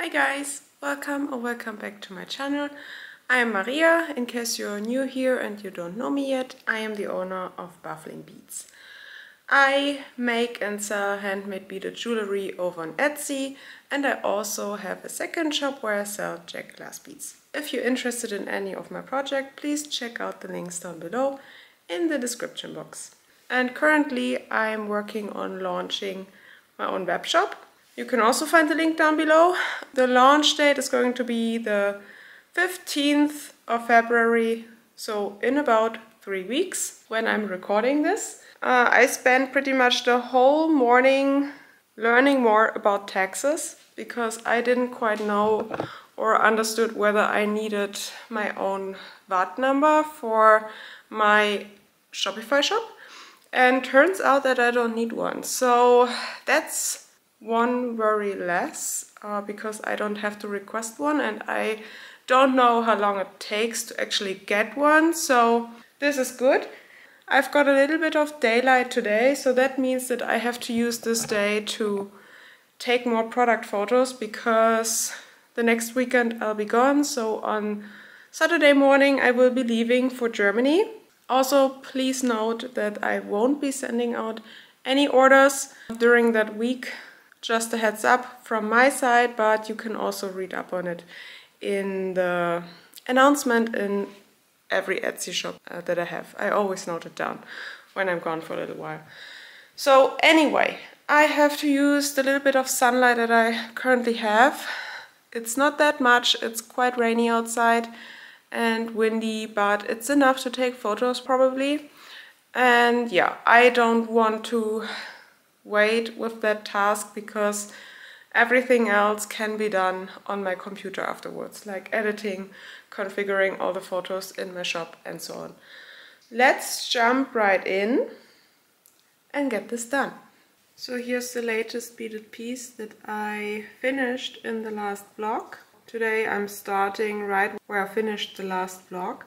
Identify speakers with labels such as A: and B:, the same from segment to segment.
A: Hi guys, welcome or welcome back to my channel. I am Maria. In case you're new here and you don't know me yet, I am the owner of Baffling Beads. I make and sell handmade beaded jewelry over on Etsy, and I also have a second shop where I sell Jack glass beads. If you're interested in any of my projects, please check out the links down below in the description box. And currently I'm working on launching my own web shop. You can also find the link down below. The launch date is going to be the 15th of February, so in about 3 weeks when I'm recording this. I spent pretty much the whole morning learning more about taxes because I didn't quite know or understood whether I needed my own VAT number for my Shopify shop. And turns out that I don't need one. So that's one worry less because I don't have to request one and I don't know how long it takes to actually get one, so this is good. I've got a little bit of daylight today, so that means that I have to use this day to take more product photos because the next weekend I'll be gone, so on Saturday morning I will be leaving for Germany. Also, please note that I won't be sending out any orders during that week. Just a heads up from my side, but you can also read up on it in the announcement in every Etsy shop that I have. I always note it down when I'm gone for a little while. So anyway, I have to use the little bit of sunlight that I currently have. It's not that much, it's quite rainy outside and windy, but it's enough to take photos probably. And yeah, I don't want to wait with that task because everything else can be done on my computer afterwards, like editing, configuring all the photos in my shop and so on. Let's jump right in and get this done. So here's the latest beaded piece that I finished in the last vlog. Today I'm starting right where I finished the last vlog,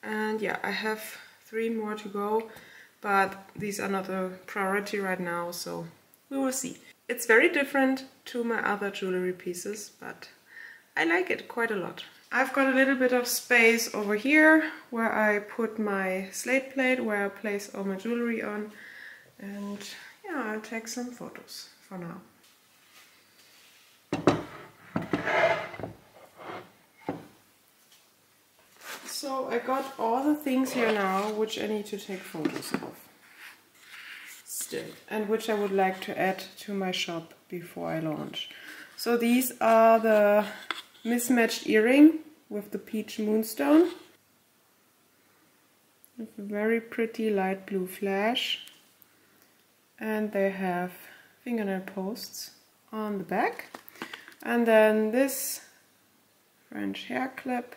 A: and yeah, I have 3 more to go. But these are not a priority right now, so we will see. It's very different to my other jewelry pieces, but I like it quite a lot. I've got a little bit of space over here where I put my slate plate, where I place all my jewelry on. And yeah, I'll take some photos for now. So I got all the things here now which I need to take photos of still, and which I would like to add to my shop before I launch. So these are the mismatched earring with the peach moonstone with a very pretty light blue flash, and they have fingernail posts on the back, and then this French hair clip.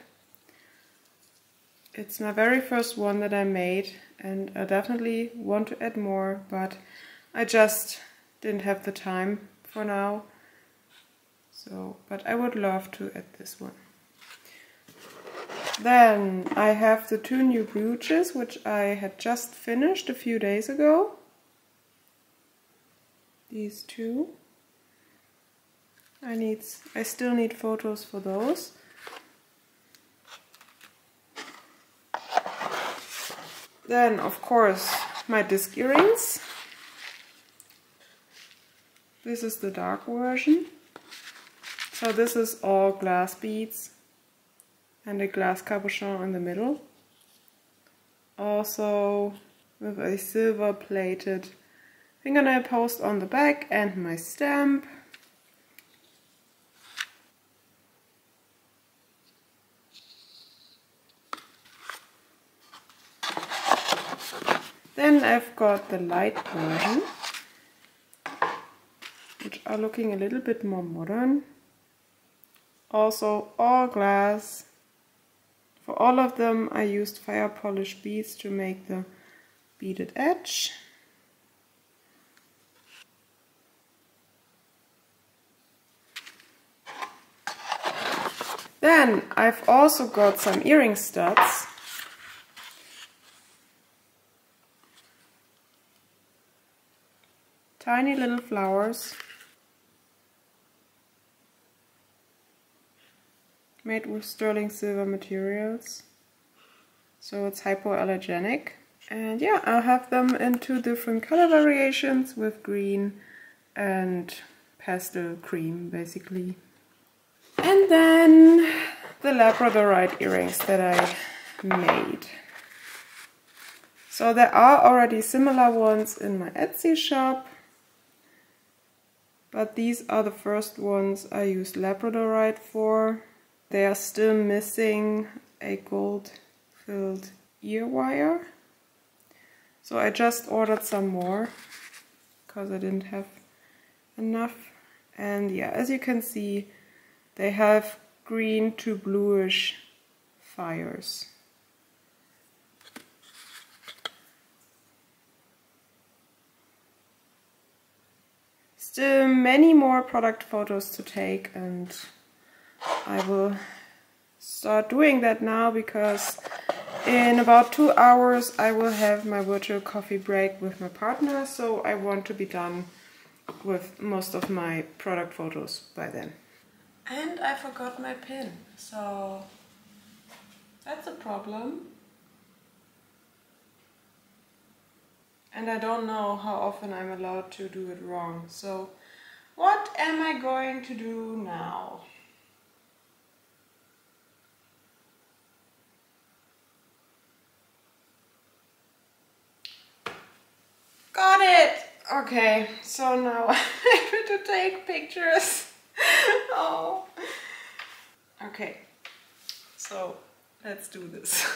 A: It's my very first one that I made, and I definitely want to add more, but I just didn't have the time for now. So, but I would love to add this one. Then I have the 2 new brooches, which I had just finished a few days ago. These 2. I still need photos for those. Then, of course, my disc earrings. This is the dark version. So this is all glass beads and a glass cabochon in the middle. Also with a silver plated fingernail post on the back and my stamp. Then I've got the light version, which are looking a little bit more modern. Also all glass. For all of them I used fire polished beads to make the beaded edge. Then I've also got some earring studs. Tiny little flowers. made with sterling silver materials. So it's hypoallergenic. And yeah, I'll have them in 2 different color variations with green and pastel cream basically. And then the Labradorite earrings that I made. So there are already similar ones in my Etsy shop, but these are the first ones I used Labradorite for. They are still missing a gold-filled ear wire. So I just ordered some more because I didn't have enough. And yeah, as you can see, they have green to bluish fires. Still many more product photos to take, and I will start doing that now because in about 2 hours I will have my virtual coffee break with my partner, so I want to be done with most of my product photos by then. And I forgot my pin, so that's a problem. And I don't know how often I'm allowed to do it wrong. So what am I going to do now? Got it! Okay, so now I'm able to take pictures. Oh. Okay, so let's do this.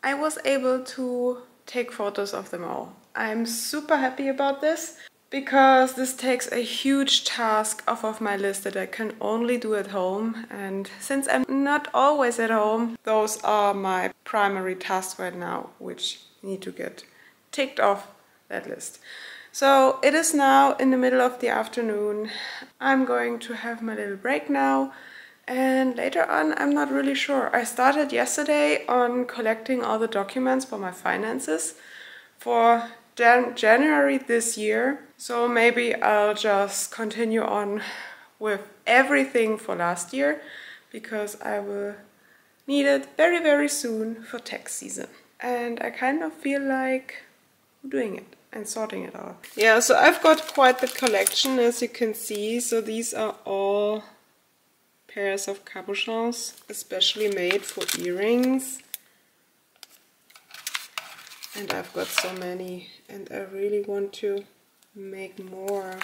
A: I was able to take photos of them all. I'm super happy about this because this takes a huge task off of my list that I can only do at home, and since I'm not always at home, those are my primary tasks right now, which need to get ticked off that list. So it is now in the middle of the afternoon. I'm going to have my little break now, and later on I'm not really sure. I started yesterday on collecting all the documents for my finances for January this year. So maybe I'll just continue on with everything for last year because I will need it very, very soon for tax season. And I kind of feel like doing it and sorting it out. Yeah, so I've got quite the collection, as you can see. So these are all pairs of cabochons, especially made for earrings. And I've got so many, and I really want to make more.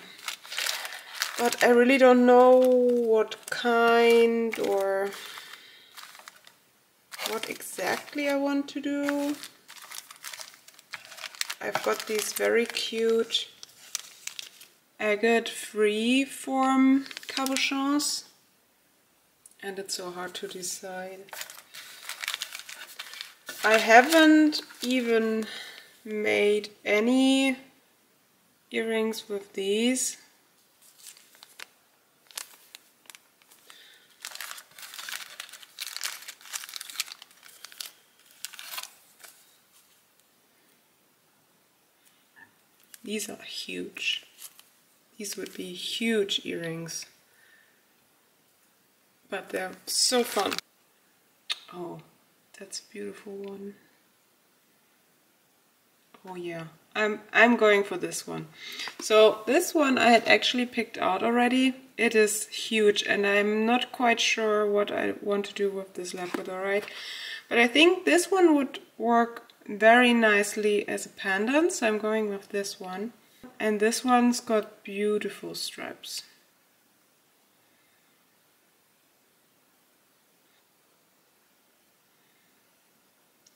A: But I really don't know what kind or what exactly I want to do. I've got these very cute agate free form cabochons, and it's so hard to decide. I haven't even made any earrings with these. These are huge. These would be huge earrings. But they're so fun. Oh, that's a beautiful one. Oh yeah, I'm going for this one. So this one I had actually picked out already. It is huge, and I'm not quite sure what I want to do with this Labradorite. But I think this one would work very nicely as a pendant, so I'm going with this one. And this one's got beautiful stripes.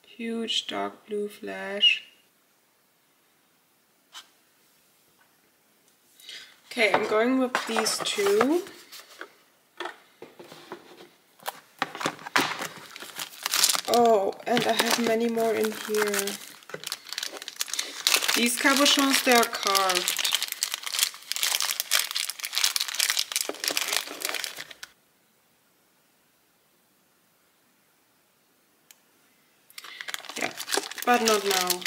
A: Huge dark blue flash. Okay, I'm going with these two. Oh, and I have many more in here. These cabochons, they are carved. Yeah, but not now.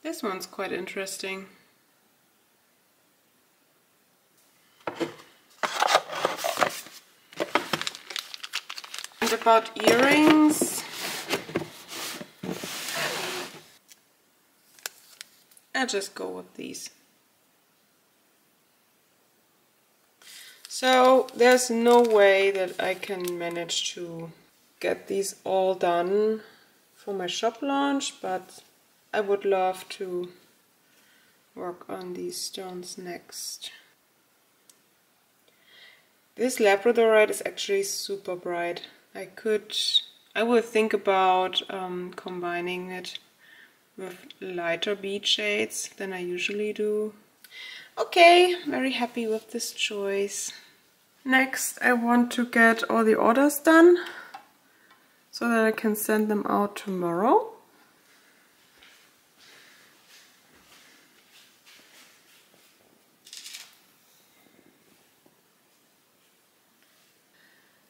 A: This one's quite interesting. And about earrings, I'll just go with these. So there's no way that I can manage to get these all done for my shop launch, but I would love to work on these stones next. This Labradorite is actually super bright. I will think about combining it with lighter bead shades than I usually do. Okay, very happy with this choice. Next, I want to get all the orders done so that I can send them out tomorrow.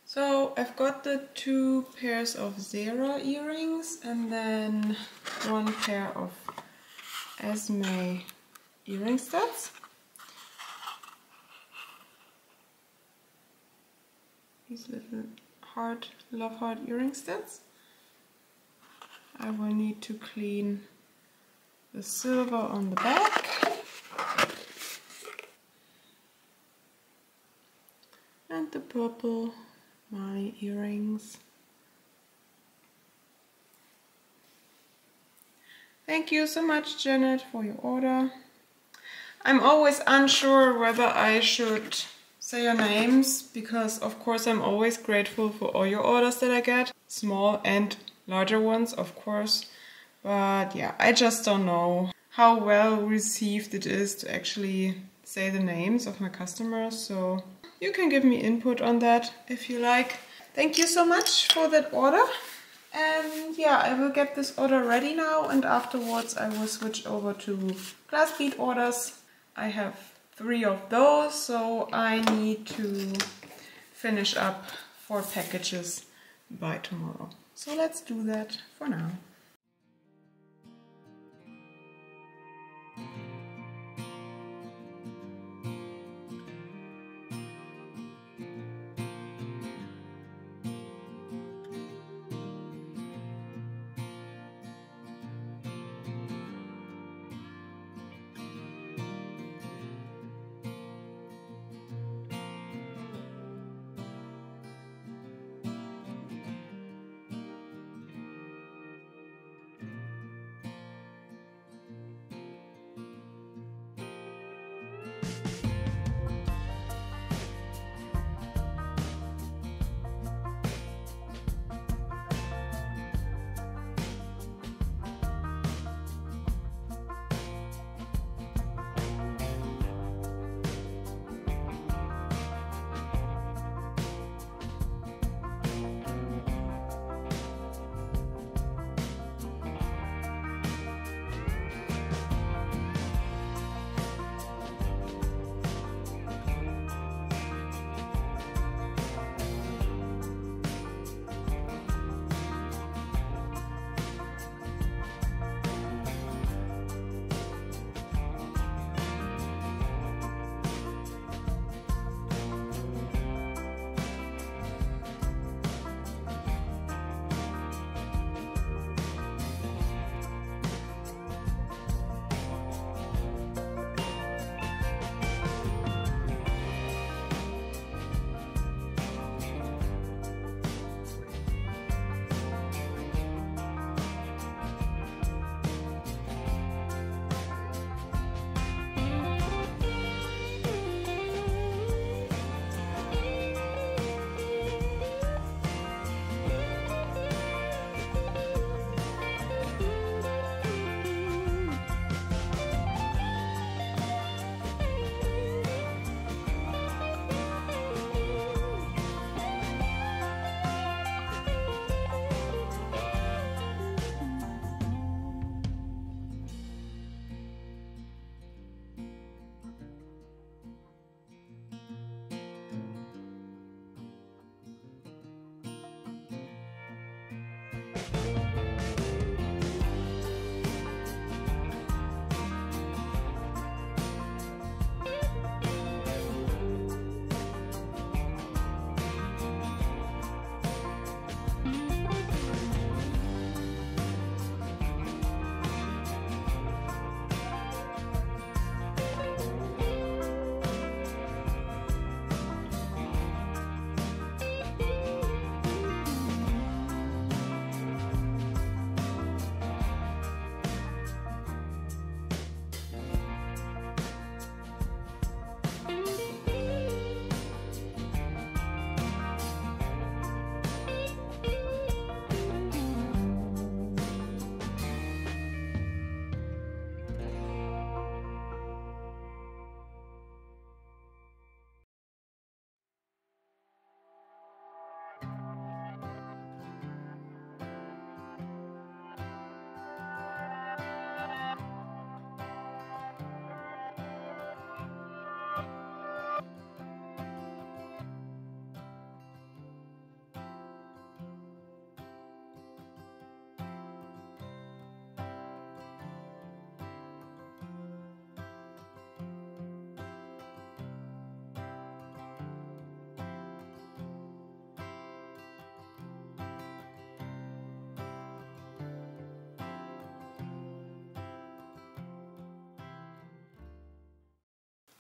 A: So I've got the 2 pairs of Thyra earrings and then 1 pair of Esme earring studs. These little love heart earring studs. I will need to clean the silver on the back. And the purple my earrings. Thank you so much, Janet, for your order. I'm always unsure whether I should say your names, because of course I'm always grateful for all your orders that I get, small and larger ones of course, but yeah, I just don't know how well received it is to actually say the names of my customers, so you can give me input on that if you like. Thank you so much for that order. And yeah, I will get this order ready now, and afterwards I will switch over to glass bead orders. I have 3 of those, so I need to finish up 4 packages by tomorrow. So let's do that for now.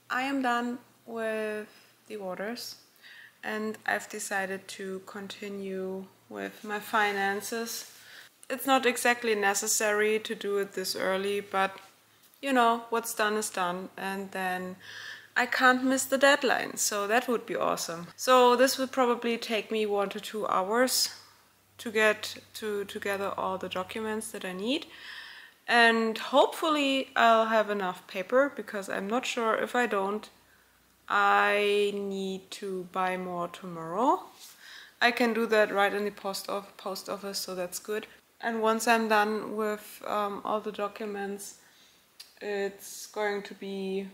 A: I am done with the orders and I've decided to continue with my finances. It's not exactly necessary to do it this early, but you know, what's done is done, and then I can't miss the deadline, so that would be awesome. So this would probably take me 1 to 2 hours to get together all the documents that I need. And hopefully I'll have enough paper, because I'm not sure. If I don't, I need to buy more tomorrow. I can do that right in the post office, so that's good. And once I'm done with all the documents, it's going to be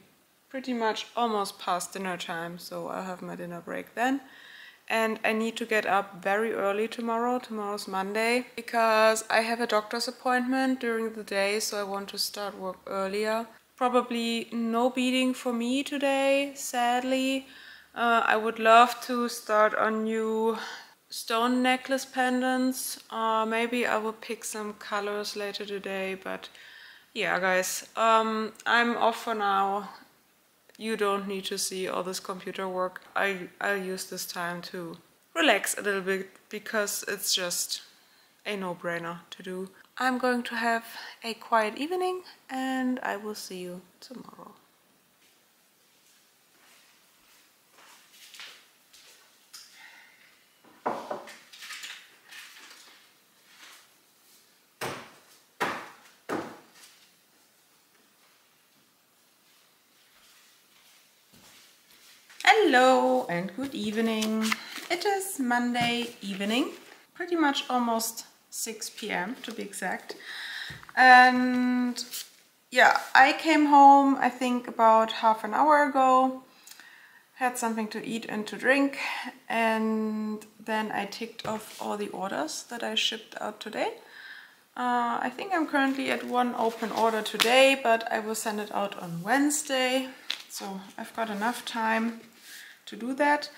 A: pretty much almost past dinner time, so I'll have my dinner break then. And I need to get up very early tomorrow. Tomorrow's Monday, because I have a doctor's appointment during the day, so I want to start work earlier. Probably no beading for me today, sadly. I would love to start on new stone necklace pendants. Maybe I will pick some colors later today, but yeah, guys, I'm off for now. You don't need to see all this computer work. I'll use this time to relax a little bit, because it's just a no-brainer to do. I'm going to have a quiet evening, and I will see you tomorrow. Hello and good evening. It is Monday evening, pretty much almost 6 p.m. to be exact. And yeah, I came home I think about half an hour ago, had something to eat and to drink, and then I ticked off all the orders that I shipped out today. I think I'm currently at 1 open order today, but I will send it out on Wednesday, so I've got enough time to do that.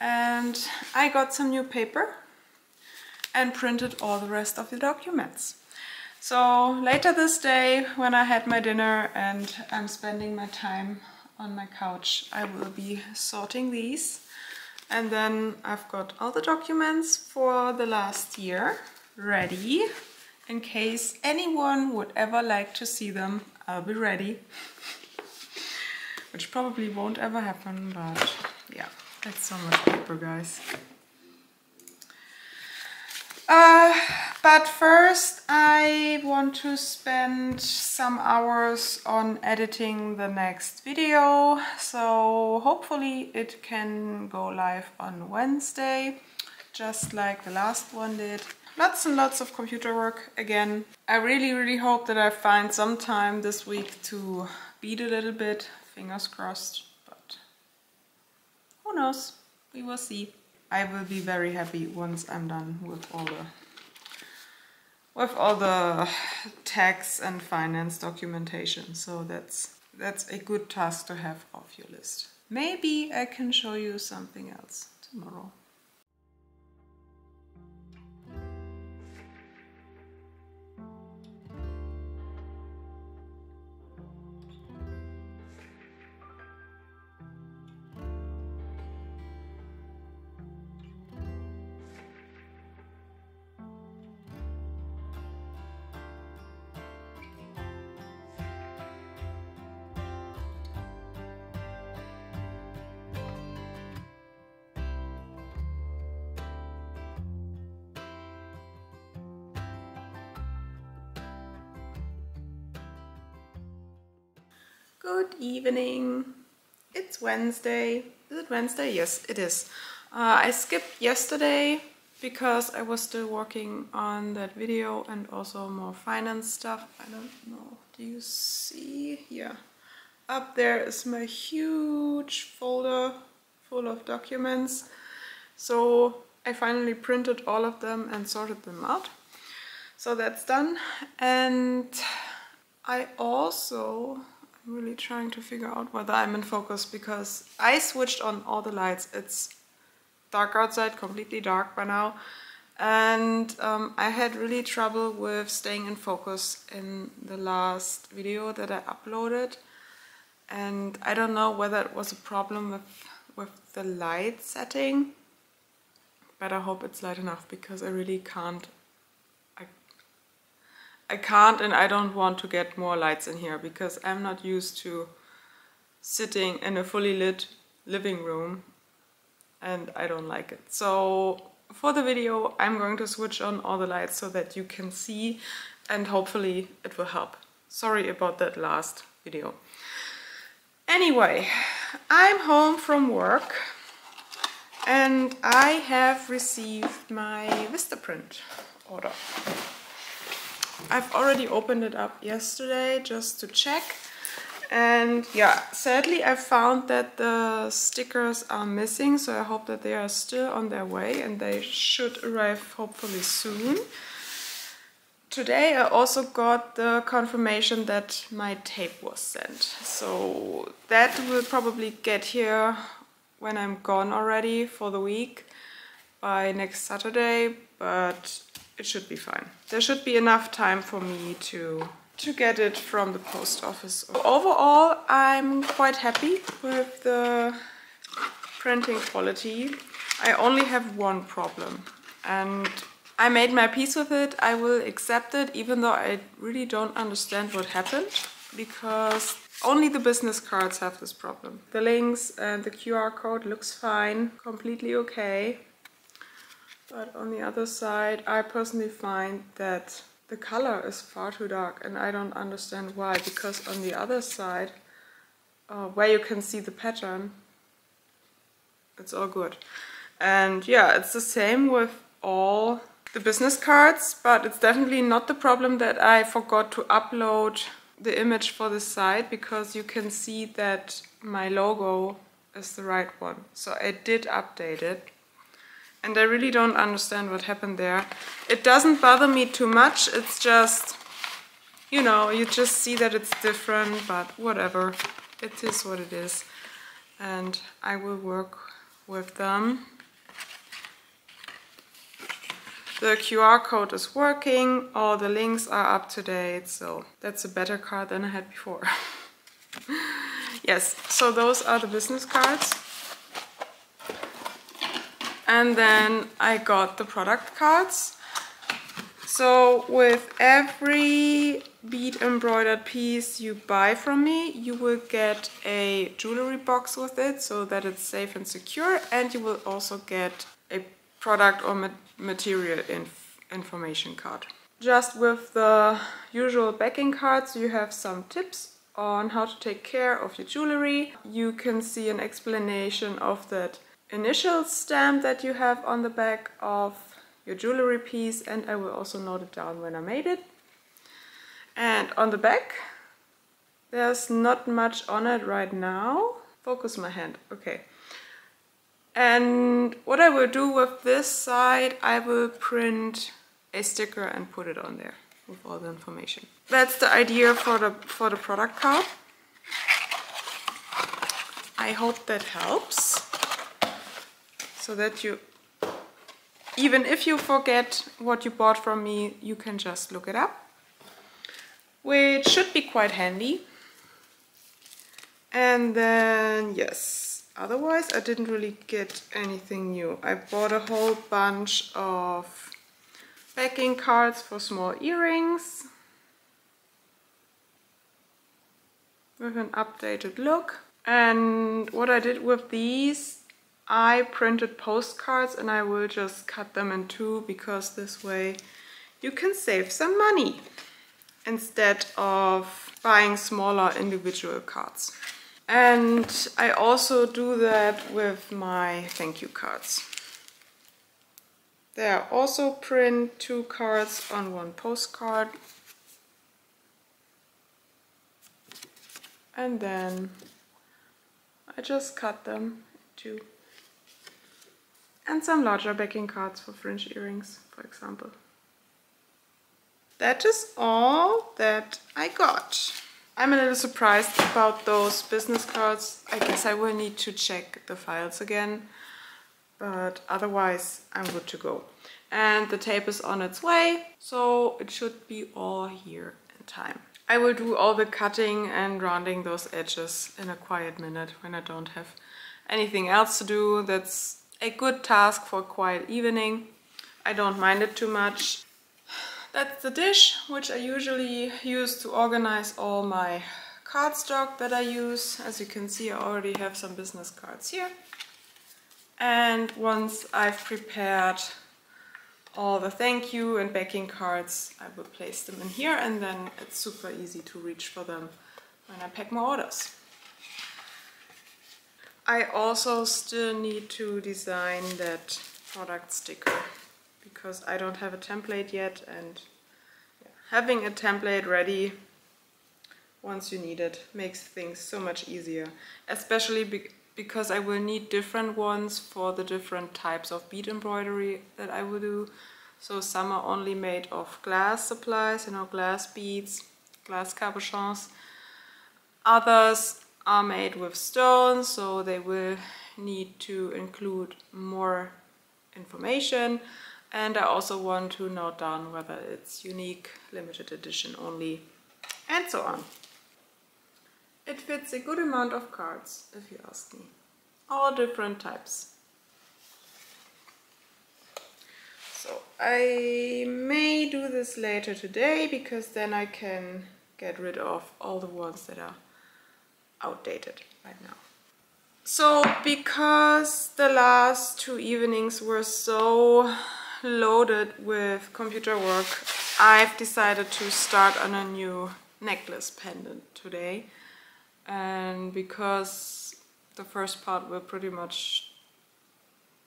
A: And I got some new paper and printed all the rest of the documents. So later this day, when I had my dinner and I'm spending my time on my couch, I will be sorting these. And then I've got all the documents for the last year ready. In case anyone would ever like to see them, I'll be ready. Which probably won't ever happen, but yeah, that's so much paper, guys. But first I want to spend some hours on editing the next video, so hopefully it can go live on Wednesday, just like the last one did. Lots and lots of computer work again. I really hope that I find some time this week to bead a little bit, fingers crossed, but who knows, we will see. I will be very happy once I'm done with all the tax and finance documentation. So that's a good task to have off your list. Maybe I can show you something else tomorrow. Good evening. It's Wednesday. Is it Wednesday? Yes, it is. I skipped yesterday because I was still working on that video and also more finance stuff. I don't know. Do you see? Yeah. Up there is my huge folder full of documents. So I finally printed all of them and sorted them out. So that's done. And I also... I'm really trying to figure out whether I'm in focus, because I switched on all the lights. It's dark outside, completely dark by now, and I had really trouble with staying in focus in the last video that I uploaded, and I don't know whether it was a problem with the light setting, but I hope it's light enough, because I really can't. I can't and I don't want to get more lights in here because I'm not used to sitting in a fully lit living room and I don't like it. So for the video I'm going to switch on all the lights so that you can see, and hopefully it will help. Sorry about that last video. Anyway, I'm home from work and I have received my Vistaprint order. I've already opened it up yesterday just to check, and yeah, sadly I found that the stickers are missing, so I hope that they are still on their way and they should arrive hopefully soon. Today I also got the confirmation that my tape was sent, so that will probably get here when I'm gone already for the week by next Saturday, but it should be fine. There should be enough time for me to get it from the post office. Overall, I'm quite happy with the printing quality. I only have one problem and I made my peace with it. I will accept it even though I really don't understand what happened, because only the business cards have this problem. The links and the QR code looks fine, completely okay. But on the other side, I personally find that the color is far too dark and I don't understand why, because on the other side, where you can see the pattern, it's all good. And yeah, it's the same with all the business cards, but it's definitely not the problem that I forgot to upload the image for the site, because you can see that my logo is the right one. So I did update it. And I really don't understand what happened there. It doesn't bother me too much, it's just, you know, you just see that it's different, but whatever. It is what it is. And I will work with them. The QR code is working, all the links are up to date, so that's a better card than I had before. Yes, so those are the business cards. And then I got the product cards. So with every bead embroidered piece you buy from me, you will get a jewelry box with it so that it's safe and secure, and you will also get a product or material information card. Just with the usual backing cards, you have some tips on how to take care of your jewelry. You can see an explanation of that initial stamp that you have on the back of your jewelry piece, and I will also note it down when I made it. And on the back there's not much on it right now. Focus my hand, okay. And what I will do with this side, I will print a sticker and put it on there with all the information. That's the idea for the product card. I hope that helps, so that you, even if you forget what you bought from me, you can just look it up, which should be quite handy. And then, yes, otherwise I didn't really get anything new. I bought a whole bunch of backing cards for small earrings with an updated look. And what I did with these, I printed postcards and I will just cut them in two, because this way you can save some money instead of buying smaller individual cards. And I also do that with my thank you cards. There are also print 2 cards on 1 postcard. And then I just cut them too. And some larger backing cards for fringe earrings, for example. That is all that I got. I'm a little surprised about those business cards. I guess I will need to check the files again, but otherwise I'm good to go. And the tape is on its way, so it should be all here in time. I will do all the cutting and rounding those edges in a quiet minute when I don't have anything else to do. That's a good task for a quiet evening. I don't mind it too much. That's the dish which I usually use to organize all my cardstock that I use. As you can see, I already have some business cards here. And once I've prepared all the thank you and backing cards, I will place them in here, and then it's super easy to reach for them when I pack my orders. I also still need to design that product sticker because I don't have a template yet, and having a template ready once you need it makes things so much easier, especially because I will need different ones for the different types of bead embroidery that I will do. So some are only made of glass supplies, you know, glass beads, glass cabochons. Others are made with stones, so they will need to include more information. And I also want to note down whether it's unique, limited edition only, and so on. It fits a good amount of cards, if you ask me. All different types. So I may do this later today, because then I can get rid of all the ones that are outdated right now. So because the last 2 evenings were so loaded with computer work, I've decided to start on a new necklace pendant today. And because the first part will pretty much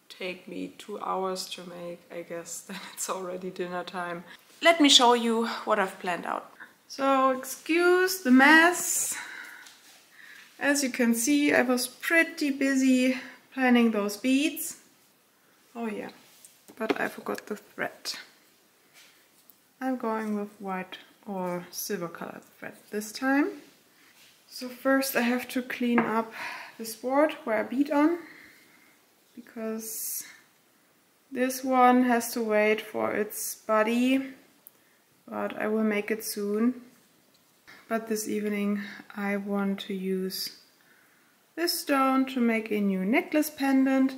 A: take me 2 hours to make, I guess then it's already dinner time. Let me show you what I've planned out. So excuse the mess. As you can see, I was pretty busy planning those beads. Oh yeah, but I forgot the thread. I'm going with white or silver colored thread this time. So first I have to clean up this board where I bead on, because this one has to wait for its body, but I will make it soon. But this evening I want to use this stone to make a new necklace pendant.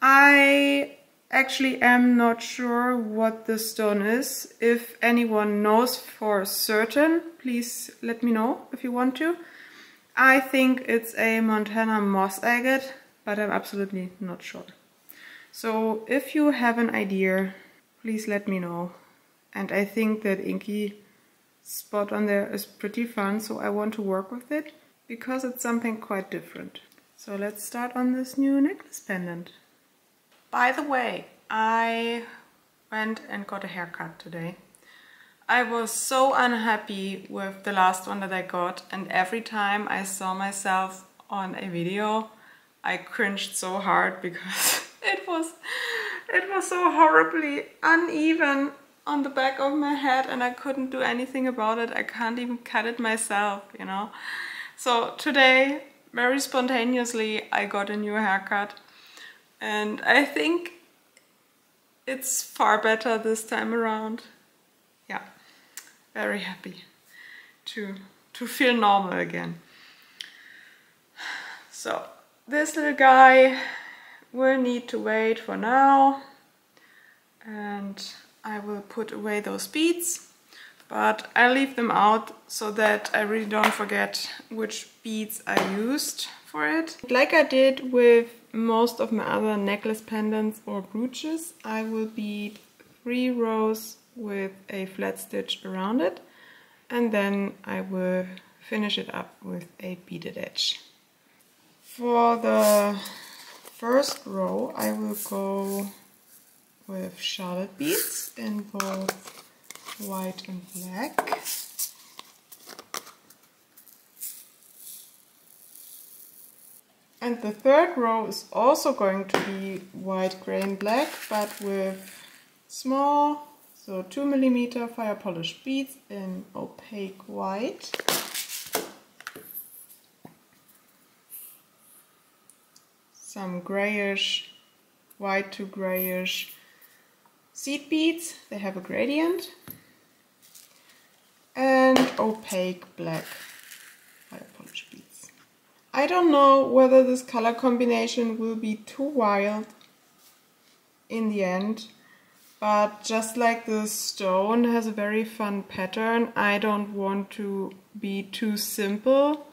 A: I actually am not sure what this stone is. If anyone knows for certain, please let me know if you want to. I think it's a Montana moss agate, but I'm absolutely not sure. So if you have an idea, please let me know. And I think that inky spot on there is pretty fun, so I want to work with it because it's something quite different. So let's start on this new necklace pendant. By the way, I went and got a haircut today. I was so unhappy with the last one that I got, and every time I saw myself on a video I cringed so hard because it was so horribly uneven on the back of my head, and I couldn't do anything about it. I can't even cut it myself, you know. So today, very spontaneously, I got a new haircut, and I think it's far better this time around. Yeah, very happy to feel normal again. So this little guy will need to wait for now, and I will put away those beads, but I leave them out so that I really don't forget which beads I used for it. Like I did with most of my other necklace pendants or brooches, I will bead 3 rows with a flat stitch around it, and then I will finish it up with a beaded edge. For the first row I will go with charlotte beads in both white and black. And the third row is also going to be white, grey and black, but with small, so 2mm fire polished beads in opaque white. Some grayish, white to grayish seed beads, they have a gradient, and opaque black fire polish beads. I don't know whether this color combination will be too wild in the end, but just like the stone has a very fun pattern, I don't want to be too simple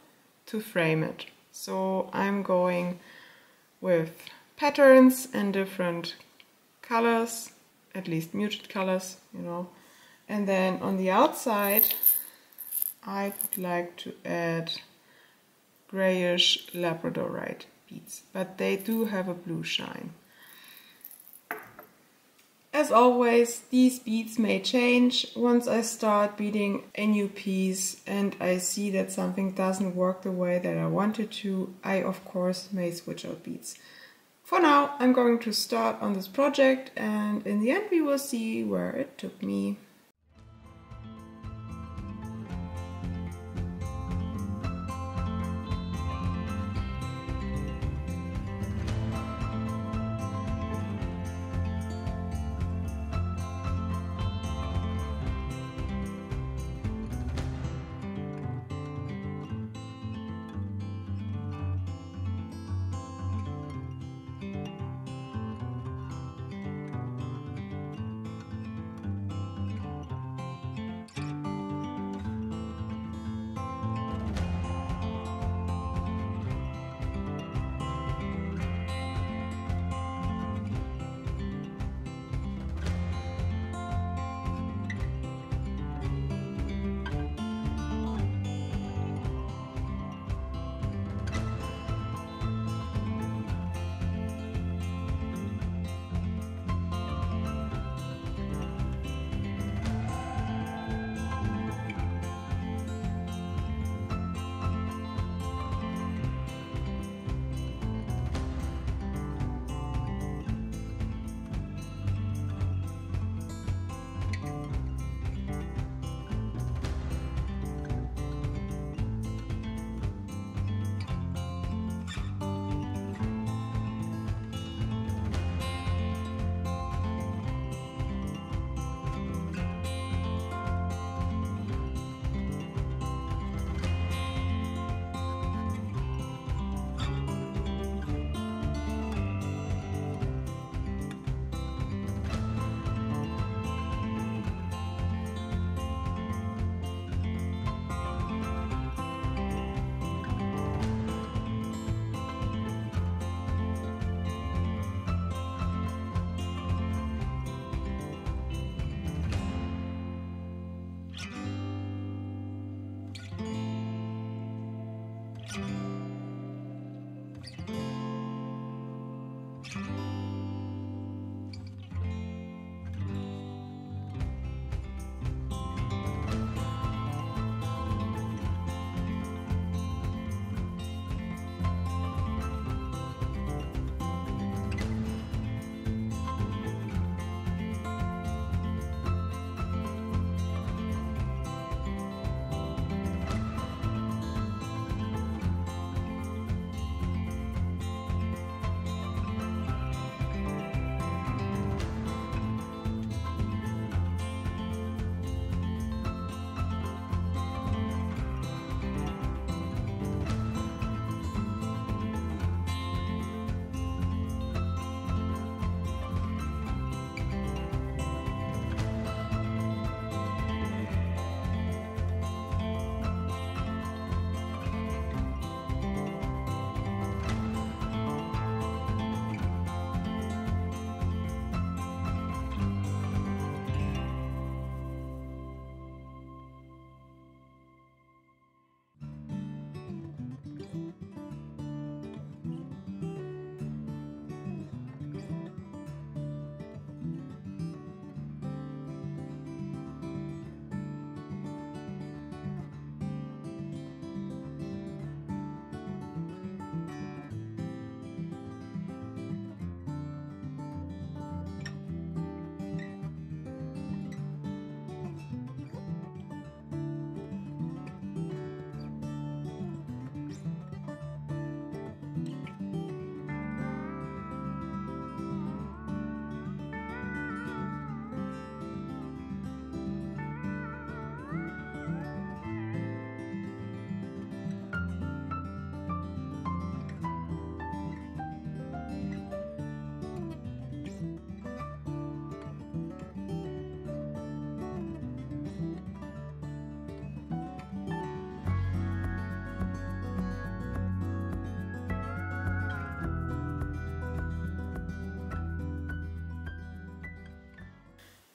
A: to frame it. So I'm going with patterns and different colors, at least muted colors, you know. And then on the outside I would like to add grayish Labradorite beads, but they do have a blue shine. As always, these beads may change once I start beading a new piece and I see that something doesn't work the way that I wanted to. I of course may switch out beads. For now, I'm going to start on this project, and in the end we will see where it took me.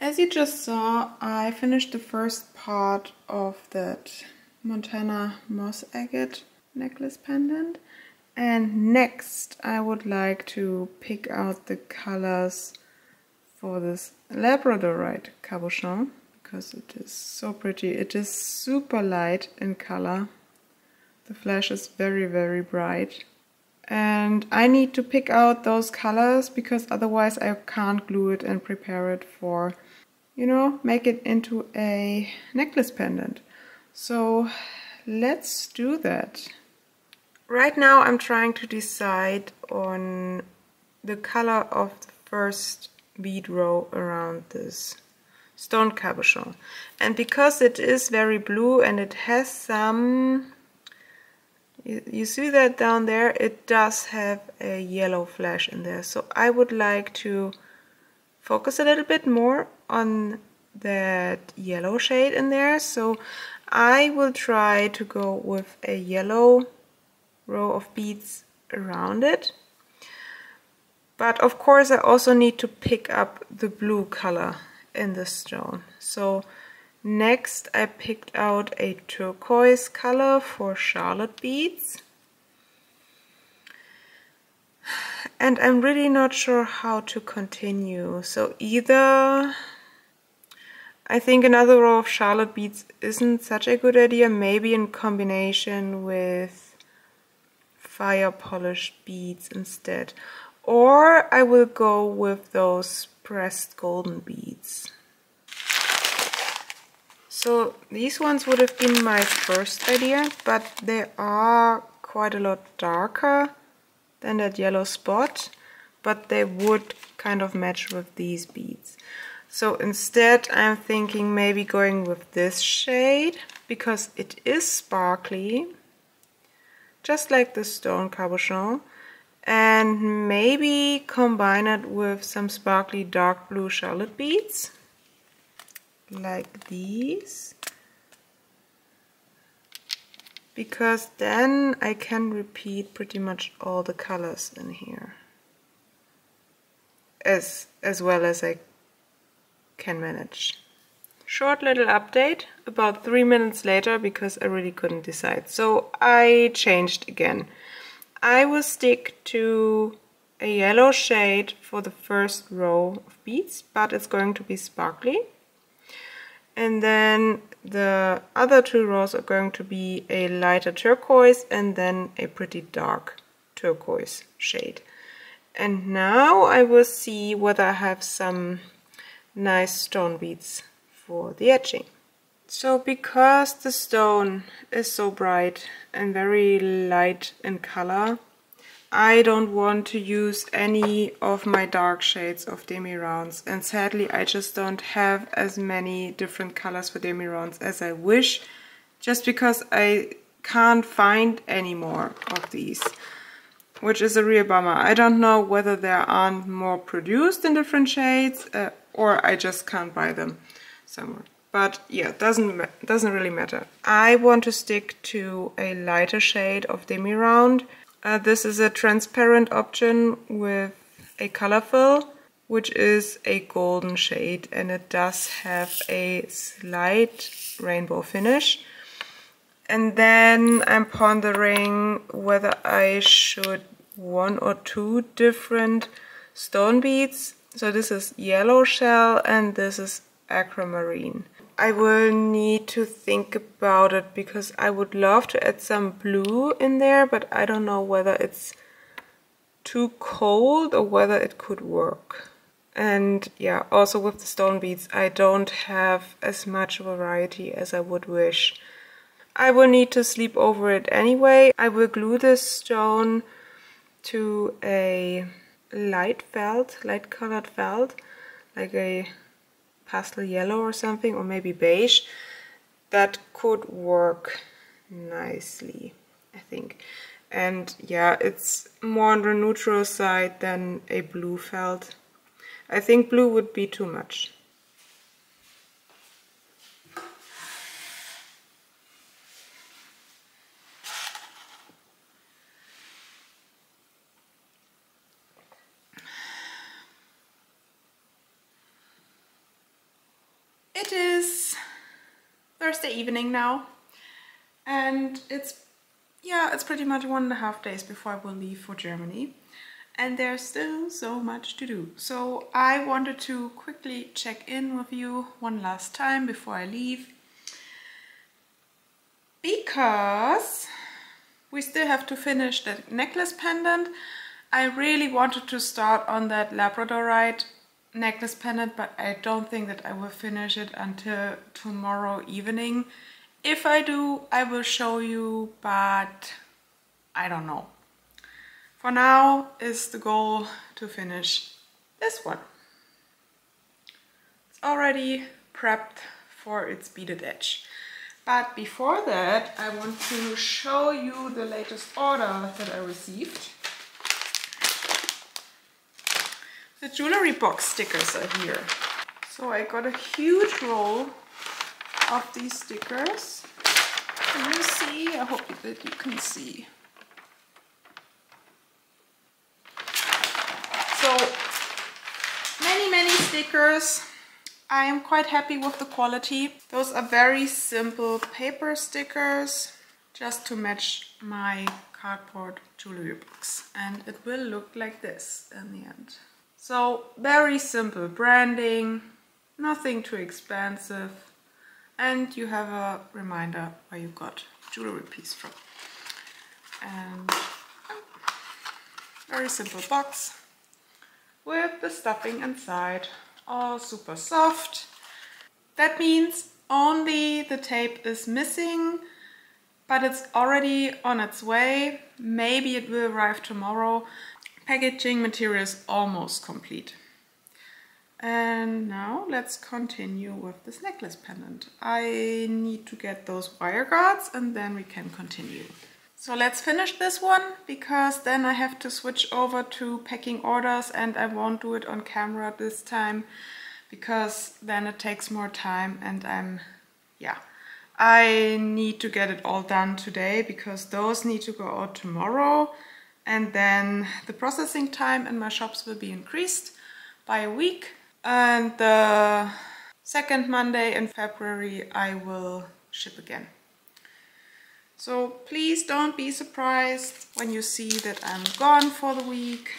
A: As you just saw, I finished the first part of that Montana moss agate necklace pendant. And next I would like to pick out the colors for this Labradorite cabochon, because it is so pretty. It is super light in color. The flash is very, very bright. And I need to pick out those colors because otherwise I can't glue it and prepare it for, you know, make it into a necklace pendant. So let's do that. Right now I'm trying to decide on the color of the first bead row around this stone cabochon. And because it is very blue and it has some, you see that down there, it does have a yellow flash in there. So I would like to focus a little bit more on that yellow shade in there. So I will try to go with a yellow row of beads around it. But of course I also need to pick up the blue color in the stone. So next I picked out a turquoise color for Charlotte beads. And I'm really not sure how to continue. So either I think another row of Charlotte beads isn't such a good idea, maybe in combination with fire polished beads instead. Or I will go with those pressed golden beads. So these ones would have been my first idea, but they are quite a lot darker than that yellow spot, but they would kind of match with these beads. So instead I'm thinking maybe going with this shade, because it is sparkly, just like the stone cabochon. And maybe combine it with some sparkly dark blue Charlotte beads, like these, because then I can repeat pretty much all the colors in here, as well as I can manage. Short little update, about 3 minutes later, because I really couldn't decide. So I changed again. I will stick to a yellow shade for the first row of beads, but it's going to be sparkly. And then the other 2 rows are going to be a lighter turquoise and then a pretty dark turquoise shade. And now I will see whether I have some nice stone beads for the etching. So because the stone is so bright and very light in color, I don't want to use any of my dark shades of demi-rounds, and sadly I just don't have as many different colors for demi-rounds as I wish, just because I can't find any more of these, which is a real bummer. I don't know whether there aren't more produced in different shades or I just can't buy them somewhere. But yeah, it doesn't really matter. I want to stick to a lighter shade of demi-round. This is a transparent option with a color fill, which is a golden shade, and it does have a slight rainbow finish. And then I'm pondering whether I should 1 or 2 different stone beads. So this is yellow shell and this is aquamarine. I will need to think about it, because I would love to add some blue in there, but I don't know whether it's too cold or whether it could work. And yeah, also with the stone beads, I don't have as much variety as I would wish. I will need to sleep over it anyway. I will glue this stone to a light colored felt, like a pastel yellow or something, or maybe beige. That could work nicely, I think. And yeah, it's more on the neutral side than a blue felt. I think blue would be too much. Thursday evening now, and it's pretty much 1.5 days before I will leave for Germany, and there's still so much to do. So I wanted to quickly check in with you one last time before I leave, because we still have to finish the necklace pendant. I really wanted to start on that Labradorite necklace pendant, but I don't think that I will finish it until tomorrow evening. If I do, I will show you, but I don't know. For now is the goal to finish this one. It's already prepped for its beaded edge. But before that, I want to show you the latest order that I received. The jewelry box stickers are here. So I got a huge roll of these stickers. Can you see? I hope that you can see. So many stickers. I am quite happy with the quality. Those are very simple paper stickers, just to match my cardboard jewelry box. And it will look like this in the end. So very simple branding, nothing too expensive, and you have a reminder where you got jewelry piece from. And very simple box with the stuffing inside, all super soft. That means only the tape is missing, but it's already on its way. Maybe it will arrive tomorrow. Packaging material is almost complete. And now let's continue with this necklace pendant. I need to get those wire guards and then we can continue. So let's finish this one, because then I have to switch over to packing orders, and I won't do it on camera this time because then it takes more time, and I need to get it all done today because those need to go out tomorrow. And then the processing time in my shops will be increased by a week. And the second Monday in February I will ship again. So please don't be surprised when you see that I'm gone for the week.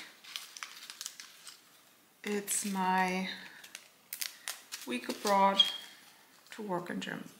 A: It's my week abroad to work in Germany.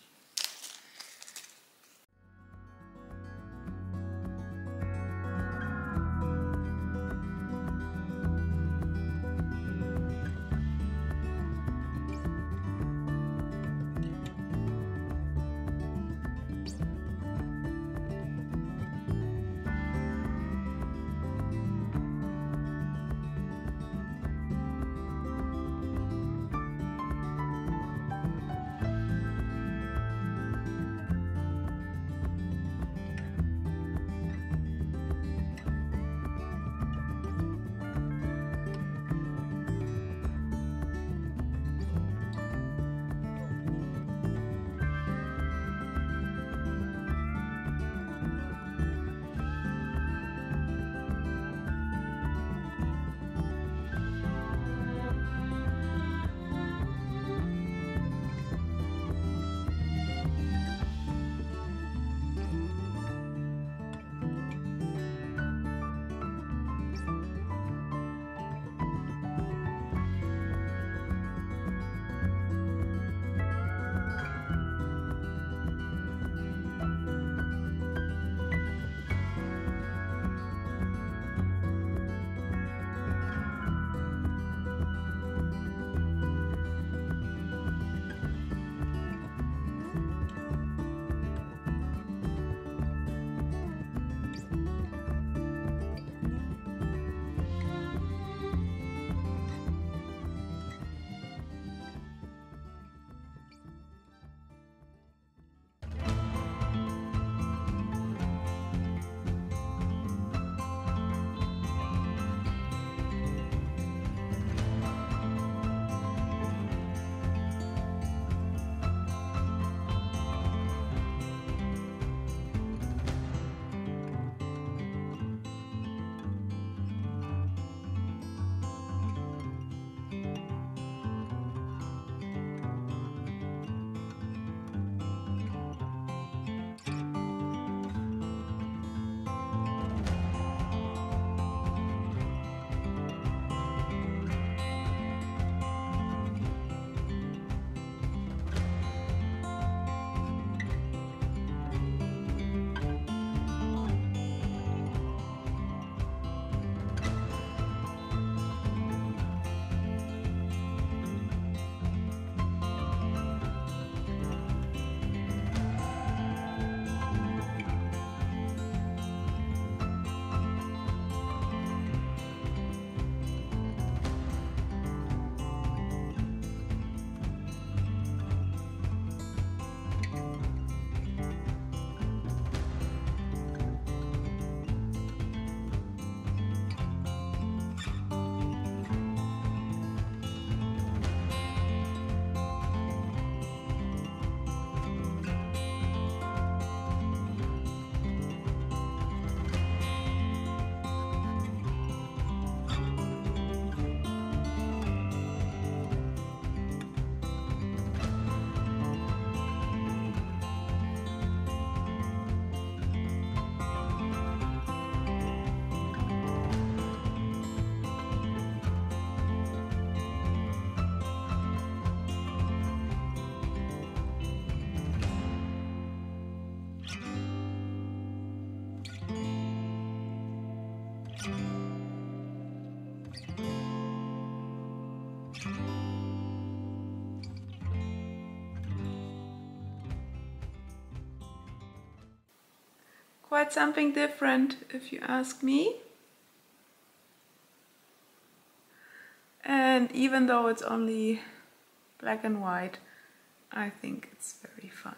A: Quite something different, if you ask me. And even though it's only black and white, I think it's very fun.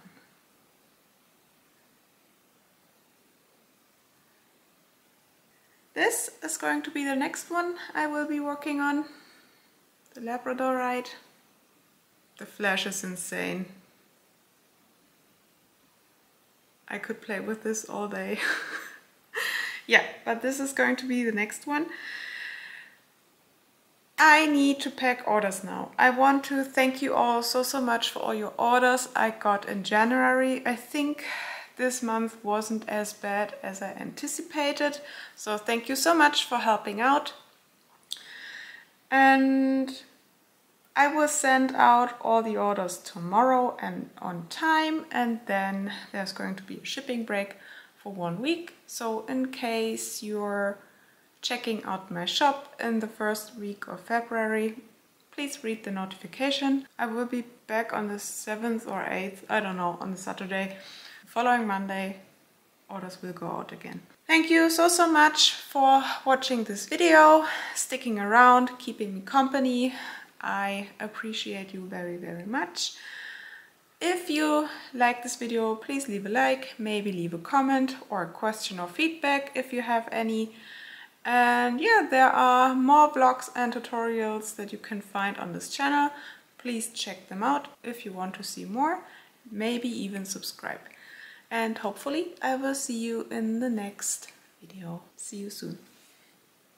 A: This is going to be the next one I will be working on, the Labradorite. The flash is insane. I could play with this all day. Yeah, but this is going to be the next one. I need to pack orders now. I want to thank you all so much for all your orders I got in January. I think this month wasn't as bad as I anticipated. So thank you so much for helping out. And I will send out all the orders tomorrow and on time, and then there's going to be a shipping break for 1 week. So in case you're checking out my shop in the first week of February, please read the notification. I will be back on the 7th or 8th, I don't know, on the Saturday. The following Monday, orders will go out again. Thank you so much for watching this video, sticking around, keeping me company. I appreciate you very much. If you like this video, please leave a like, maybe leave a comment or a question or feedback if you have any. And yeah, there are more vlogs and tutorials that you can find on this channel. Please check them out if you want to see more, maybe even subscribe. And hopefully I will see you in the next video. See you soon.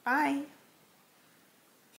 A: Bye!